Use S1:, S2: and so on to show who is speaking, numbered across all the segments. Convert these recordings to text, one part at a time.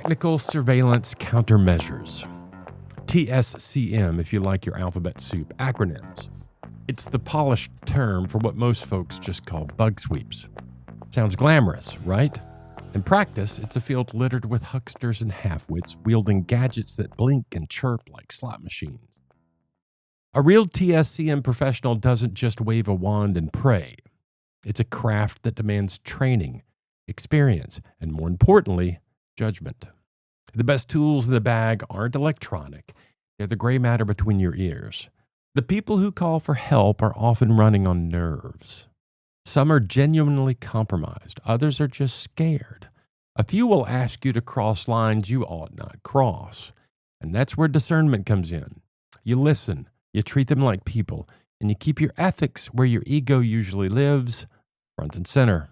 S1: Technical Surveillance Countermeasures. TSCM, if you like your alphabet soup acronyms. It's the polished term for what most folks just call bug sweeps. Sounds glamorous, right? In practice, it's a field littered with hucksters and halfwits wielding gadgets that blink and chirp like slot machines. A real TSCM professional doesn't just wave a wand and pray. It's a craft that demands training, experience, and more importantly, judgment. The best tools in the bag aren't electronic. They're the gray matter between your ears. The people who call for help are often running on nerves. Some are genuinely compromised. Others are just scared. A few will ask you to cross lines you ought not cross. And that's where discernment comes in. You listen, you treat them like people, and you keep your ethics where your ego usually lives, front and center.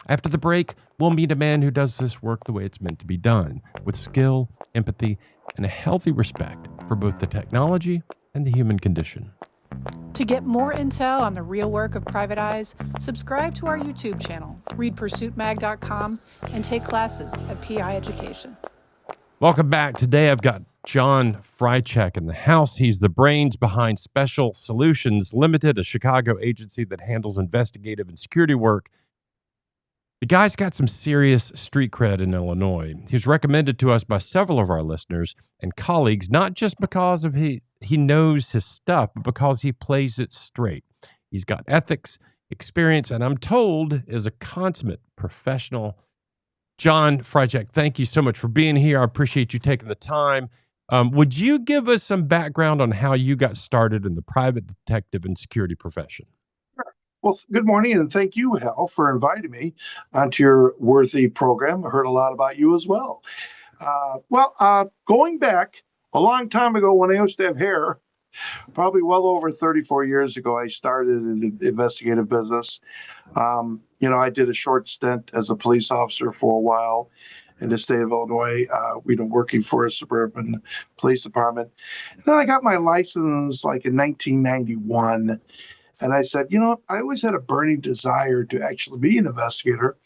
S1: After the break, we'll meet a man who does this work the way it's meant to be done, with skill, empathy, and a healthy respect for both the technology and the human condition.
S2: To get more intel on the real work of private eyes, subscribe to our YouTube channel, read pursuitmag.com, and take classes at PI Education.
S1: Welcome back. Today I've got John Frycek in the house. He's the brains behind Special Solutions Limited, a Chicago agency that handles investigative and security work. The guy's got some serious street cred in Illinois. He was recommended to us by several of our listeners and colleagues, not just because of he knows his stuff, but because he plays it straight. He's got ethics, experience, and I'm told is a consummate professional. John Frycek, thank you so much for being here. I appreciate you taking the time. Would you give us some background on how you got started in the private detective and security profession?
S3: Well, good morning, and thank you, Hal, for inviting me onto your worthy program. I heard a lot about you as well. Going back a long time ago when I used to have hair, probably well over 34 years ago, I started an investigative business. I did a short stint as a police officer for a while in the state of Illinois, working for a suburban police department. And then I got my license like in 1991. And I said, I always had a burning desire to actually be an investigator.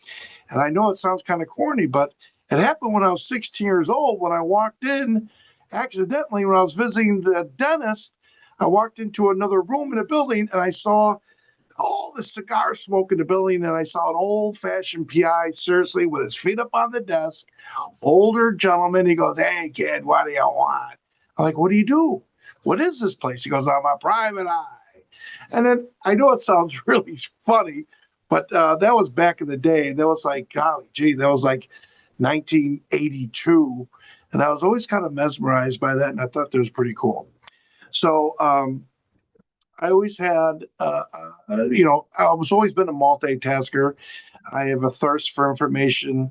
S3: And I know it sounds kind of corny, but it happened when I was 16 years old. When I walked in, accidentally, when I was visiting the dentist, I walked into another room in a building and I saw all the cigar smoke in the building. And I saw an old-fashioned PI, seriously, with his feet up on the desk, older gentleman. He goes, "Hey, kid, what do you want?" I'm like, "What do you do? What is this place?" He goes, "I'm a private eye." And then I know it sounds really funny, but that was back in the day. That was like, golly gee, that was like 1982. And I was always kind of mesmerized by that. And I thought that was pretty cool. So I always had, I was always been a multitasker. I have a thirst for information.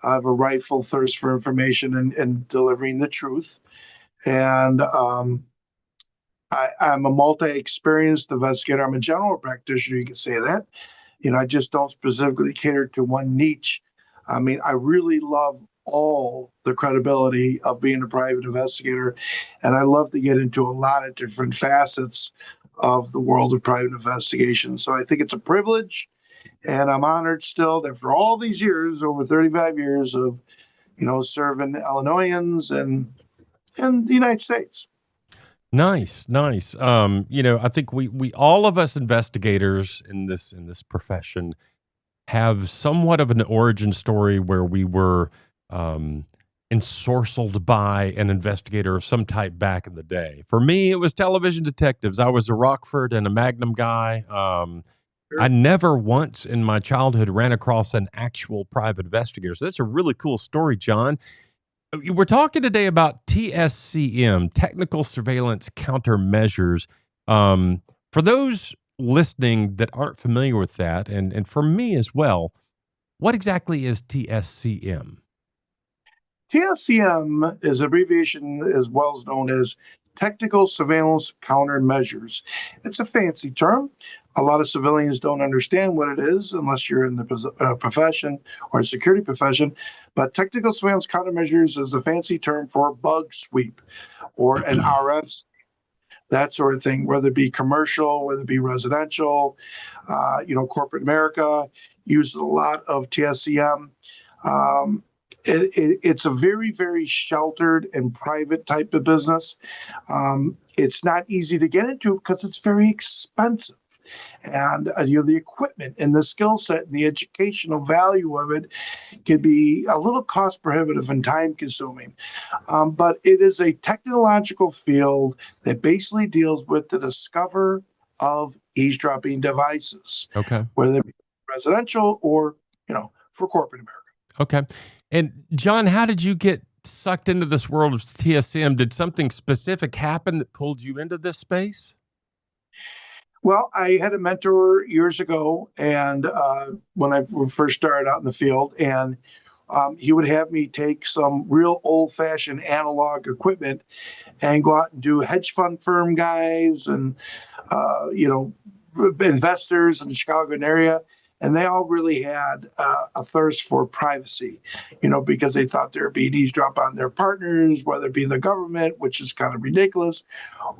S3: I have a rightful thirst for information and delivering the truth. And I'm a multi-experienced investigator. I'm a general practitioner, you can say that. I just don't specifically cater to one niche. I mean, I really love all the credibility of being a private investigator, and I love to get into a lot of different facets of the world of private investigation. So I think it's a privilege, and I'm honored still that for all these years, over 35 years of, serving Illinoisans and the United States.
S1: Nice. I think we all of us investigators in this profession have somewhat of an origin story where we were ensorcelled by an investigator of some type back in the day. For me, it was television detectives. I was a Rockford and a Magnum guy. I never once in my childhood ran across an actual private investigator. So that's a really cool story, John. We're talking today about TSCM, Technical Surveillance Countermeasures. For those listening that aren't familiar with that, and for me as well, what exactly is TSCM?
S3: TSCM is abbreviation as well as known as Technical Surveillance Countermeasures. It's a fancy term. A lot of civilians don't understand what it is unless you're in the profession or security profession. But technical surveillance countermeasures is a fancy term for bug sweep or an RF, that sort of thing, whether it be commercial, whether it be residential. Corporate America uses a lot of TSCM. It's a very, very sheltered and private type of business. It's not easy to get into because it's very expensive. And the equipment and the skill set and the educational value of it can be a little cost prohibitive and time consuming. But it is a technological field that basically deals with the discover of eavesdropping devices,
S1: Okay.
S3: whether it be residential or, for corporate America.
S1: Okay. And John, how did you get sucked into this world of TSCM? Did something specific happen that pulled you into this space?
S3: Well, I had a mentor years ago, and when I first started out in the field, and he would have me take some real old-fashioned analog equipment and go out and do hedge fund firm guys and investors in the Chicagoland area, and they all really had a thirst for privacy, because they thought there would be eavesdrop on their partners, whether it be the government, which is kind of ridiculous,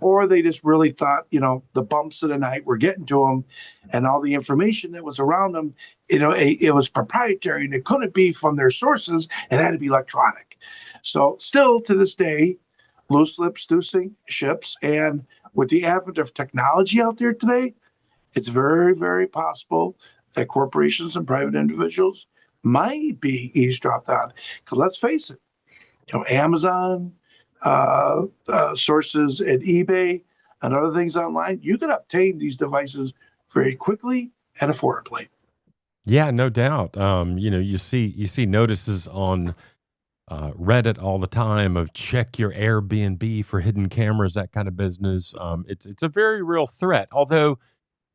S3: or they just really thought, the bumps of the night were getting to them, and all the information that was around them, it was proprietary and it couldn't be from their sources. It had to be electronic. So still to this day, loose lips do sink ships. And with the advent of technology out there today, it's very, very possible that corporations and private individuals might be eavesdropped on. Because let's face it, Amazon, sources at eBay, and other things online, you can obtain these devices very quickly and affordably.
S1: Yeah, no doubt. You see notices on Reddit all the time of check your Airbnb for hidden cameras, that kind of business. It's a very real threat. Although,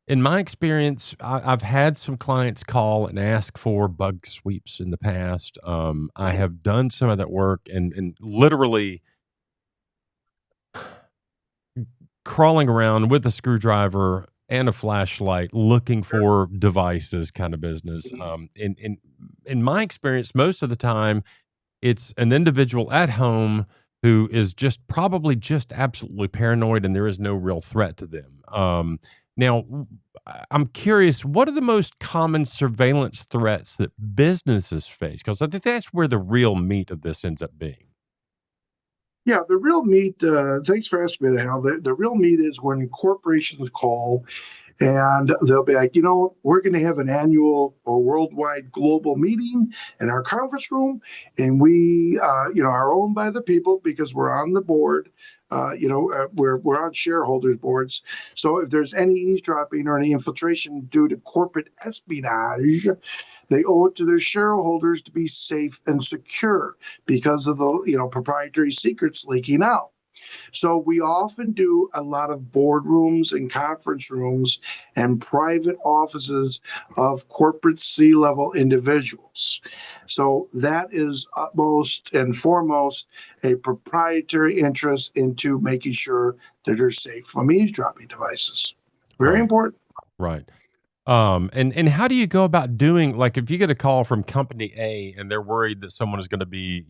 S1: in my experience, I've had some clients call and ask for bug sweeps in the past. I have done some of that work and literally crawling around with a screwdriver and a flashlight looking for devices kind of business. In my experience, most of the time, it's an individual at home who is probably just absolutely paranoid and there is no real threat to them. Now, I'm curious, what are the most common surveillance threats that businesses face? Because I think that's where the real meat of this ends up being.
S3: Yeah, the real meat, thanks for asking me that, Hal. The real meat is when corporations call and they'll be like, we're going to have an annual or worldwide global meeting in our conference room. And we, are owned by the people because we're on the board. We're on shareholders boards. So if there's any eavesdropping or any infiltration due to corporate espionage, they owe it to their shareholders to be safe and secure because of the proprietary secrets leaking out. So we often do a lot of boardrooms and conference rooms and private offices of corporate C-level individuals. So that is utmost and foremost a proprietary interest into making sure that they're safe from eavesdropping devices. Very important.
S1: Right. And how do you go about doing, like, if you get a call from company A and they're worried that someone is going to be,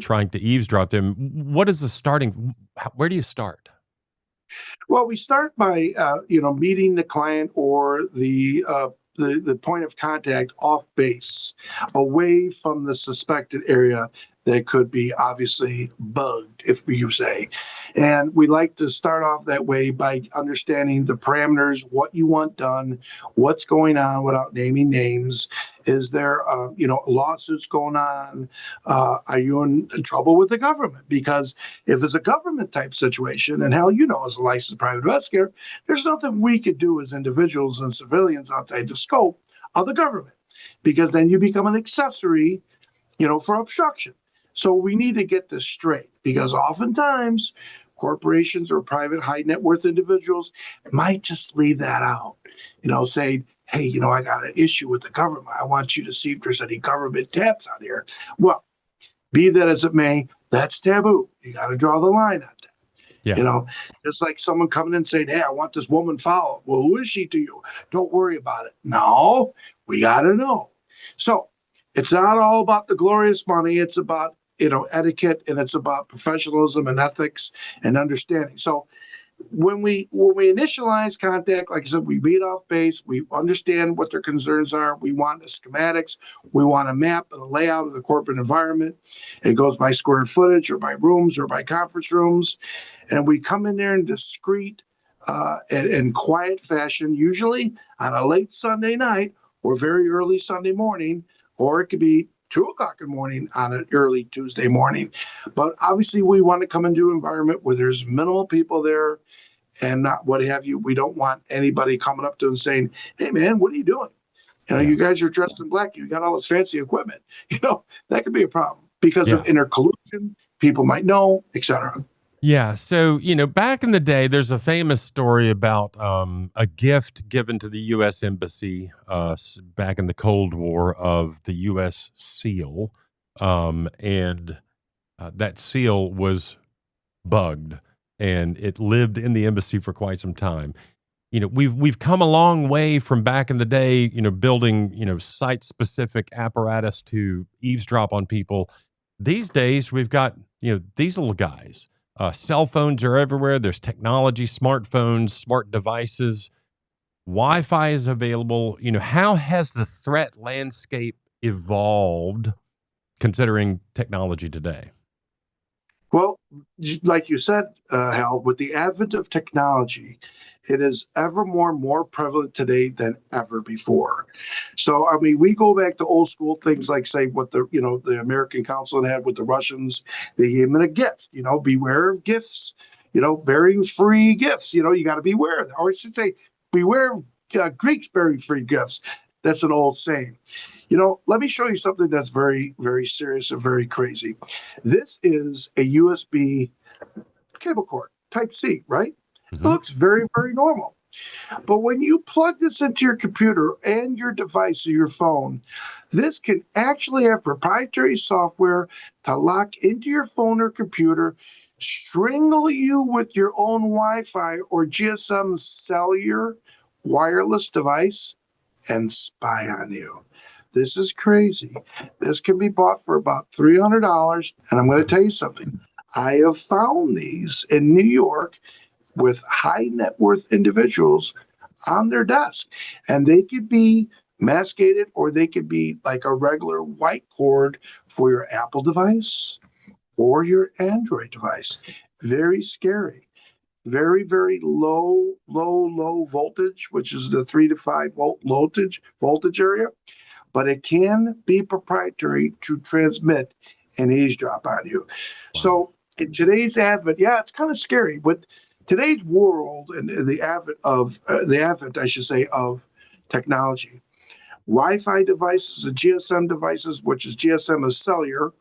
S1: trying to eavesdrop them, what is where do you start?
S3: Well, we start by meeting the client or the point of contact off base, away from the suspected area that could be obviously bugged, if you say. And we like to start off that way by understanding the parameters, what you want done, what's going on without naming names. Is there, lawsuits going on? Are you in trouble with the government? Because if it's a government type situation, and hell, as a licensed private investigator, there's nothing we could do as individuals and civilians outside the scope of the government, because then you become an accessory, for obstruction. So we need to get this straight, because oftentimes corporations or private high net worth individuals might just leave that out, say, hey, I got an issue with the government. I want you to see if there's any government tabs on here. Well, be that as it may, that's taboo. You got to draw the line on that.
S1: Yeah.
S3: Just like someone coming in and saying, hey, I want this woman followed. Well, who is she to you? Don't worry about it. No, we got to know. So it's not all about the glorious money. It's about, etiquette, and it's about professionalism and ethics and understanding. So when we initialize contact, like I said, we meet off base, we understand what their concerns are, we want the schematics, we want a map and a layout of the corporate environment. It goes by square footage or by rooms or by conference rooms, and we come in there in discreet and quiet fashion, usually on a late Sunday night or very early Sunday morning, or it could be 2 o'clock in the morning on an early Tuesday morning. But obviously, we want to come into an environment where there's minimal people there and not what have you. We don't want anybody coming up to and saying, "Hey, man, what are you doing? You guys are dressed in black. You got all this fancy equipment." That could be a problem because of intercollusion. People might know, etc.
S1: Yeah. So, back in the day, there's a famous story about a gift given to the U.S. Embassy back in the Cold War of the U.S. seal. And that seal was bugged and it lived in the embassy for quite some time. We've come a long way from back in the day, building, site-specific apparatus to eavesdrop on people. These days, we've got, these little guys. Cell phones are everywhere. There's technology, smartphones, smart devices. Wi-Fi is available. How has the threat landscape evolved considering technology today?
S3: Well, like you said, Hal, with the advent of technology, it is ever more prevalent today than ever before. So, I mean, we go back to old school things like, say, what the American Council had with the Russians. They gave them a gift. Beware of gifts. Bearing free gifts. You got to beware. Or I should say, beware of Greeks bearing free gifts. That's an old saying. Let me show you something that's very, very serious and very crazy. This is a USB cable cord, Type C, right?
S1: Mm-hmm.
S3: It looks very, very normal. But when you plug this into your computer and your device or your phone, this can actually have proprietary software to lock into your phone or computer, strangle you with your own Wi-Fi or GSM cellular wireless device, and spy on you. This is crazy. This can be bought for about $300. And I'm going to tell you something. I have found these in New York with high net worth individuals on their desk. And they could be masked or they could be like a regular white cord for your Apple device or your Android device. Very scary. Very, very low voltage, which is the 3 to 5 volt voltage area. But it can be proprietary to transmit and eavesdrop on you. So in today's advent, it's kind of scary. But today's world and the advent, I should say, of technology, Wi-Fi devices and GSM devices, which is GSM is cellular,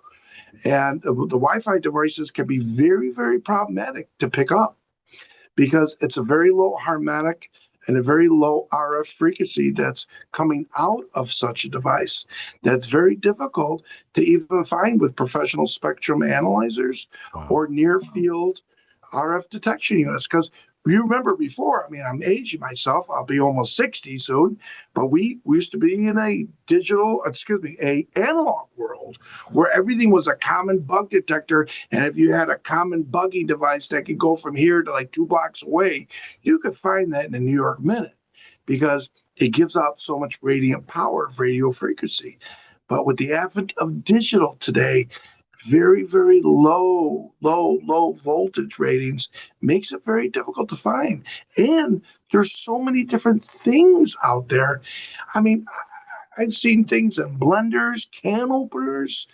S3: and the Wi-Fi devices can be very, very problematic to pick up because it's a very low harmonic and a very low RF frequency that's coming out of such a device. That's very difficult to even find with professional spectrum analyzers or near field RF detection units. Because you remember before, I mean, I'm aging myself, I'll be almost 60 soon, but we used to be in a analog world where everything was a common bug detector. And if you had a common bugging device that could go from here to like 2 blocks away, you could find that in a New York minute because it gives out so much radiant power of radio frequency. But with the advent of digital today, very, very low voltage ratings makes it very difficult to find. And there's so many different things out there. I mean, I've seen things in blenders, can openers.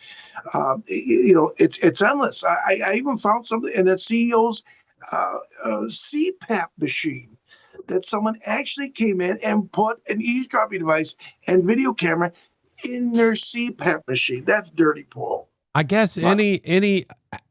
S3: It's endless. I even found something in a CEO's CPAP machine that someone actually came in and put an eavesdropping device and video camera in their CPAP machine. That's dirty, Paul.
S1: I guess any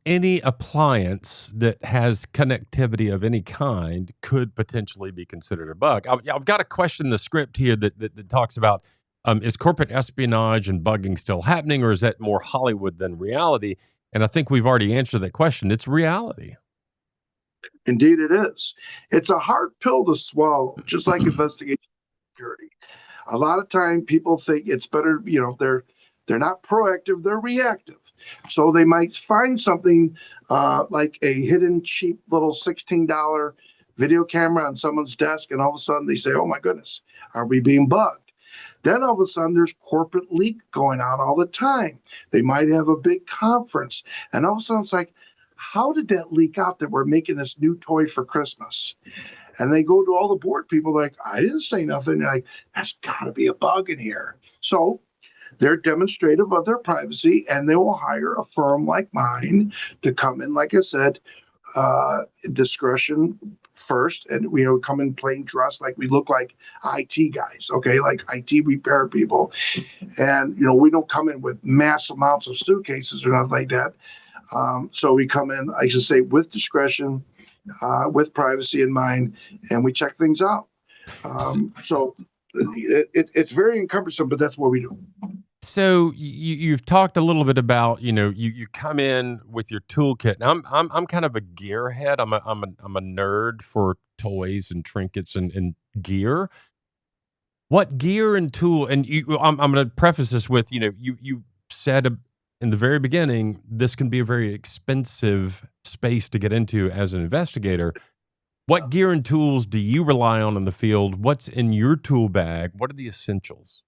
S1: appliance that has connectivity of any kind could potentially be considered a bug. I've got a question in the script here that talks about is corporate espionage and bugging still happening, or is that more Hollywood than reality? And I think we've already answered that question. It's reality.
S3: Indeed, it is. It's a hard pill to swallow, just like investigation security. A lot of time people think it's better, they're not proactive, they're reactive. So they might find something like a hidden cheap little $16 video camera on someone's desk, and all of a sudden they say, oh my goodness, are we being bugged? Then all of a sudden there's corporate leak going on all the time. They might have a big conference, and all of a sudden it's like, how did that leak out that we're making this new toy for Christmas? And they go to all the board people like, I didn't say nothing. They're like, there's got to be a bug in here. So they're demonstrative of their privacy, and they will hire a firm like mine to come in, like I said, discretion first, and come in plain dress, like we look like IT guys, okay, like IT repair people, and we don't come in with mass amounts of suitcases or nothing like that. So we come in, I should say, with discretion, with privacy in mind, and we check things out. So it's very cumbersome, but that's what we do.
S1: So you've talked a little bit about, you come in with your toolkit. Now I'm kind of a gearhead. I'm a nerd for toys and trinkets and gear. What gear and tool? And I'm going to preface this with, you said in the very beginning, this can be a very expensive space to get into as an investigator. What gear and tools do you rely on in the field? What's in your tool bag? What are the essentials?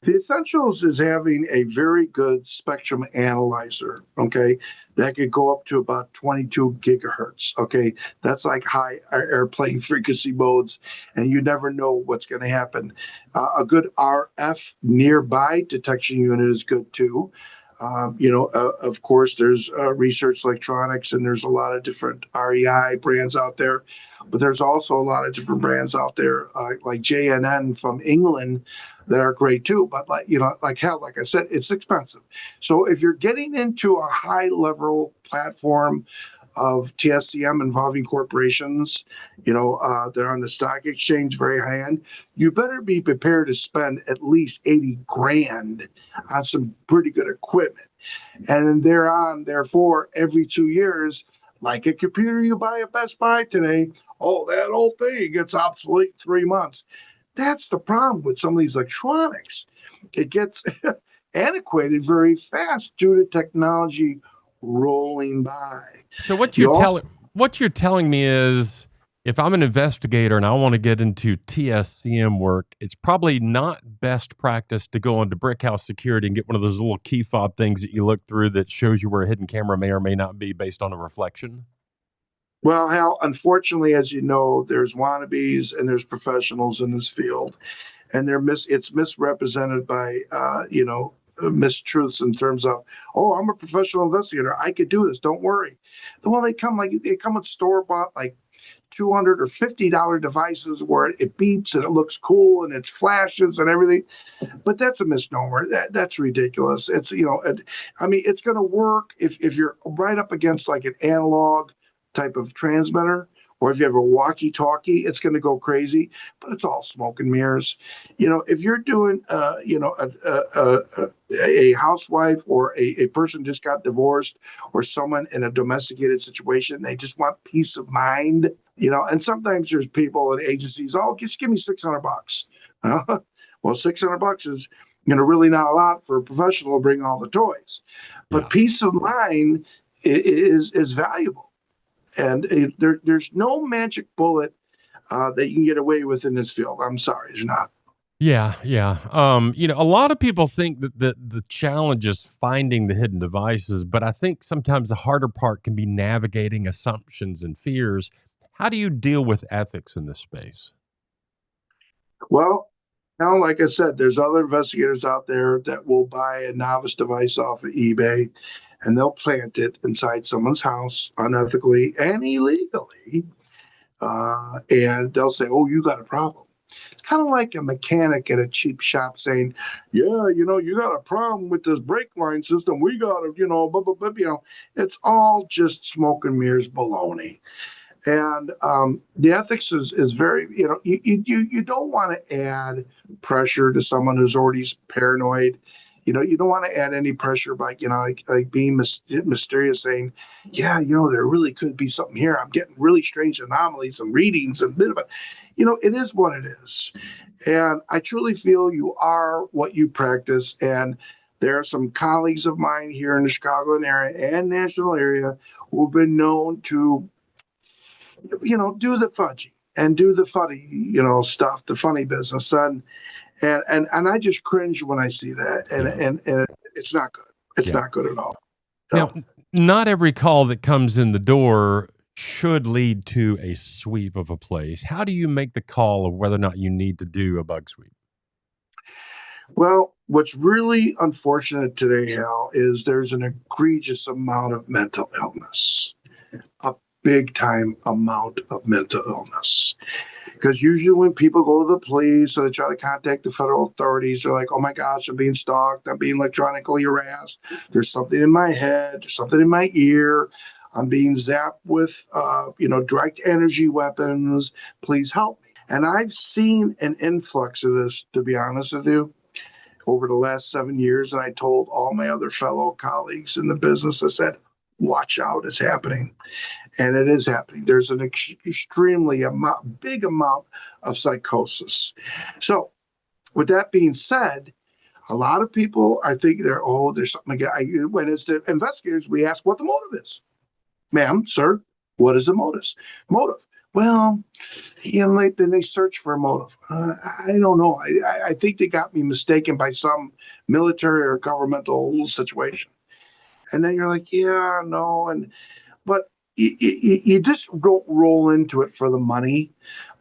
S3: The essentials is having a very good spectrum analyzer, okay, that could go up to about 22 gigahertz, okay? That's like high airplane frequency modes, and you never know what's going to happen. A good RF nearby detection unit is good too. Of course, there's Research Electronics, and there's a lot of different REI brands out there, but there's also a lot of different brands out there like JNN from England that are great too. But like I said, it's expensive. So if you're getting into a high level platform of TSCM involving corporations, they're on the stock exchange, very high end, you better be prepared to spend at least 80 grand on some pretty good equipment. And then therefore, every 2 years, like a computer you buy at Best Buy today, that old thing gets obsolete 3 months. That's the problem with some of these electronics. It gets antiquated very fast due to technology rolling by.
S1: So what you're telling me is, if I'm an investigator and I want to get into TSCM work, it's probably not best practice to go into Brickhouse Security and get one of those little key fob things that you look through that shows you where a hidden camera may or may not be based on a reflection.
S3: Well, Hal, unfortunately, as you know, there's wannabes and there's professionals in this field, and it's misrepresented by mistruths in terms of, I'm a professional investigator, I could do this, don't worry. Well, they come with store-bought like $200 or $50 devices where it beeps and it looks cool and it flashes and everything, but that's a misnomer. That's ridiculous. It's it's going to work if you're right up against like an analog type of transmitter, or if you have a walkie-talkie, it's going to go crazy, but it's all smoke and mirrors. If you're doing, a housewife or a person just got divorced, or someone in a domesticated situation, they just want peace of mind, and sometimes there's people and agencies, just give me $600. Well, $600 is, really not a lot for a professional to bring all the toys, but peace of mind is valuable. And there's no magic bullet that you can get away with in this field. I'm sorry, there's not.
S1: Yeah. A lot of people think that the challenge is finding the hidden devices, but I think sometimes the harder part can be navigating assumptions and fears. How do you deal with ethics in this space?
S3: Well, now, like I said, there's other investigators out there that will buy a novice device off of eBay, and they'll plant it inside someone's house unethically and illegally. And they'll say, you got a problem. It's kind of like a mechanic at a cheap shop saying, you got a problem with this brake line system. We got to, blah, blah, blah, it's all just smoke and mirrors baloney. And the ethics is very, you don't want to add pressure to someone who's already paranoid. You don't want to add any pressure by, like being mysterious, saying, there really could be something here. I'm getting really strange anomalies and readings and bit of it. It is what it is. And I truly feel you are what you practice. And there are some colleagues of mine here in the Chicagoland area and national area who've been known to do the fudgy and do the funny, stuff, the funny business. And I just cringe when I see that. And it's not good. It's not good at all.
S1: Now, not every call that comes in the door should lead to a sweep of a place. How do you make the call of whether or not you need to do a bug sweep?
S3: Well, what's really unfortunate today, Hal, is there's an egregious amount of mental illness, a big time amount of mental illness. Because usually when people go to the police or they try to contact the federal authorities, they're like, oh my gosh, I'm being stalked. I'm being electronically harassed. There's something in my head. There's something in my ear. I'm being zapped with, direct energy weapons. Please help me. And I've seen an influx of this, to be honest with you, over the last 7 years. And I told all my other fellow colleagues in the business, I said, watch out, it's happening. And it is happening. There's an extremely big amount of psychosis. So with that being said, a lot of people are thinking there's something. When it's the investigators, we ask what the motive is. Ma'am, sir, what is the motive? Well, then they search for a motive. I don't know. I think they got me mistaken by some military or governmental situation. And then you're like, yeah, no. But you just don't roll into it for the money,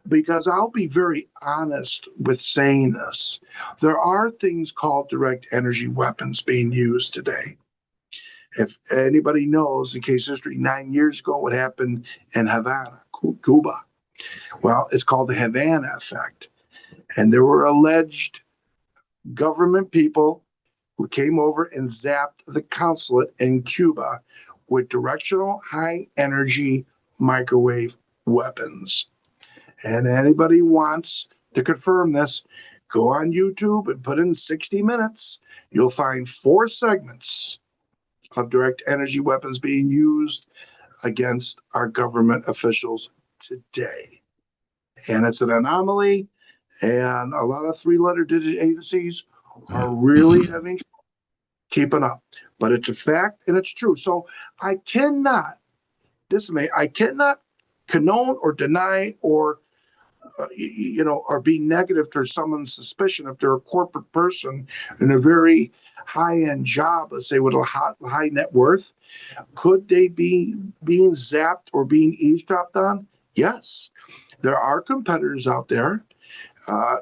S3: because I'll be very honest with saying this. There are things called direct energy weapons being used today. If anybody knows, in case history, 9 years ago, what happened in Havana, Cuba. Well, it's called the Havana Effect. And there were alleged government people who came over and zapped the consulate in Cuba with directional high energy microwave weapons. And anybody wants to confirm this, go on YouTube and put in 60 minutes. You'll find 4 segments of direct energy weapons being used against our government officials today. And it's an anomaly, and a lot of 3-letter digit agencies are really having trouble keeping up. But it's a fact and it's true. So I cannot condone or deny or be negative to someone's suspicion if they're a corporate person in a very high-end job, let's say with a high net worth. Could they be being zapped or being eavesdropped on? Yes. There are competitors out there.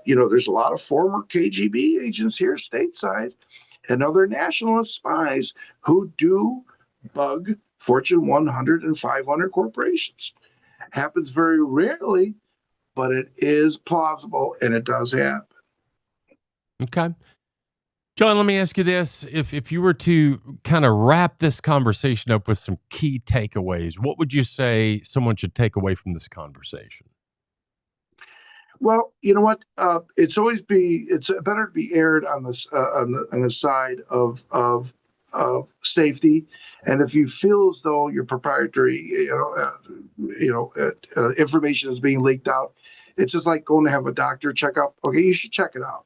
S3: There's a lot of former KGB agents here stateside and other nationalist spies who do bug Fortune 100 and 500 corporations. Happens very rarely, but it is plausible and it does happen.
S1: Okay. John, let me ask you this. If you were to kind of wrap this conversation up with some key takeaways, what would you say someone should take away from this conversation?
S3: Well, you know what? It's better to be aired on the side of safety. And if you feel as though your proprietary, information is being leaked out, it's just like going to have a doctor checkup. Okay, you should check it out.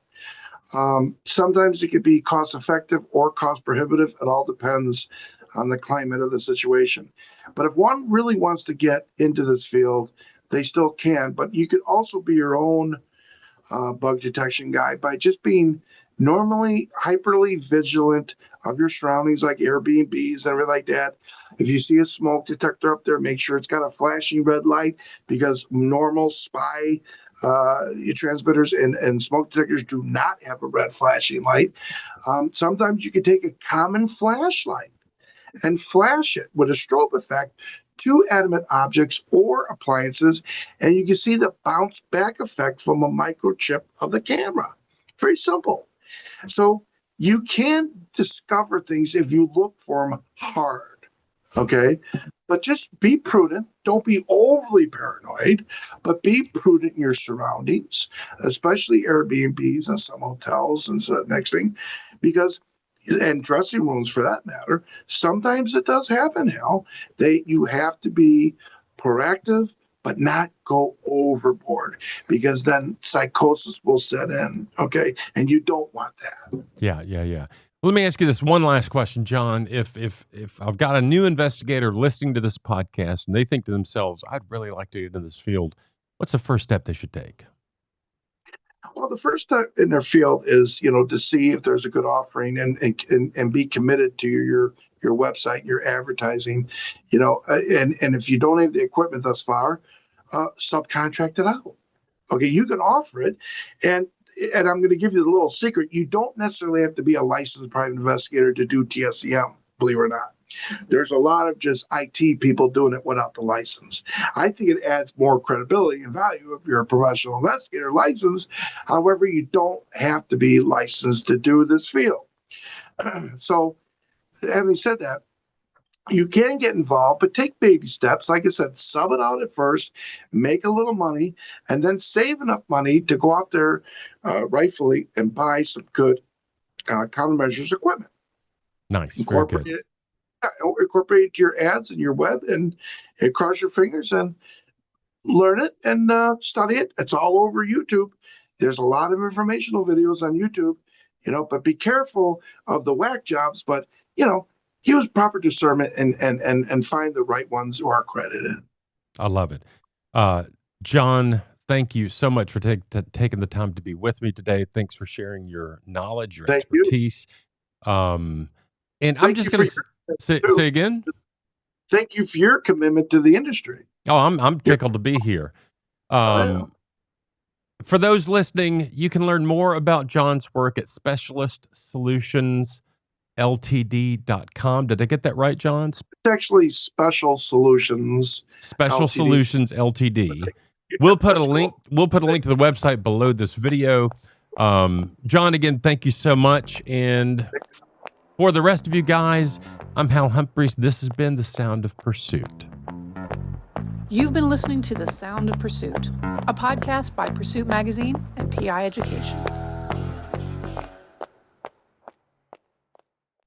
S3: Sometimes it could be cost effective or cost prohibitive. It all depends on the climate of the situation. But if one really wants to get into this field, they still can. But you could also be your own bug detection guy by just being normally hyperly vigilant of your surroundings, like Airbnbs and everything like that. If you see a smoke detector up there, make sure it's got a flashing red light, because normal spy transmitters and smoke detectors do not have a red flashing light. Sometimes you can take a common flashlight and flash it with a strobe effect to animate objects or appliances, and you can see the bounce back effect from a microchip of the camera. Very simple. So you can discover things if you look for them hard, okay? But just be prudent. Don't be overly paranoid, but be prudent in your surroundings, especially Airbnbs and some hotels and the next thing, and dressing rooms for that matter. Sometimes it does happen, Hal. You have to be proactive, but not go overboard, because then psychosis will set in, okay? And you don't want that.
S1: Yeah. Let me ask you this one last question, John. If I've got a new investigator listening to this podcast and they think to themselves, I'd really like to get into this field, what's the first step they should take?
S3: Well, the first step in their field is, to see if there's a good offering and be committed to your website, your advertising, and if you don't have the equipment thus far, subcontract it out. Okay, you can offer it, and I'm going to give you the little secret. You don't necessarily have to be a licensed private investigator to do TSCM, believe it or not. There's a lot of just IT people doing it without the license. I think it adds more credibility and value if you're a professional investigator licensed. However, you don't have to be licensed to do this field. So, having said that, you can get involved, but take baby steps. Like I said, sub it out at first, make a little money, and then save enough money to go out there rightfully and buy some good countermeasures equipment.
S1: Nice.
S3: Incorporate it into your ads and your web, and cross your fingers and learn it and study it. It's all over YouTube. There's a lot of informational videos on YouTube, but be careful of the whack jobs, but, use proper discernment and find the right ones who are accredited.
S1: I love it. John, thank you so much for taking the time to be with me today. Thanks for sharing your knowledge, your expertise. And I'm just going to say again.
S3: Thank you for your commitment to the industry.
S1: Oh, I'm tickled to be here. For those listening, you can learn more about John's work at specialistsolutionsLTD.com. Did I get that right, John?
S3: It's actually Special Solutions.
S1: Special Solutions Ltd. We'll put a link. We'll put a link to the website below this video. John, again, thank you so much. And for the rest of you guys, I'm Hal Humphreys. This has been The Sound of Pursuit.
S2: You've been listening to The Sound of Pursuit, a podcast by Pursuit Magazine and PI Education.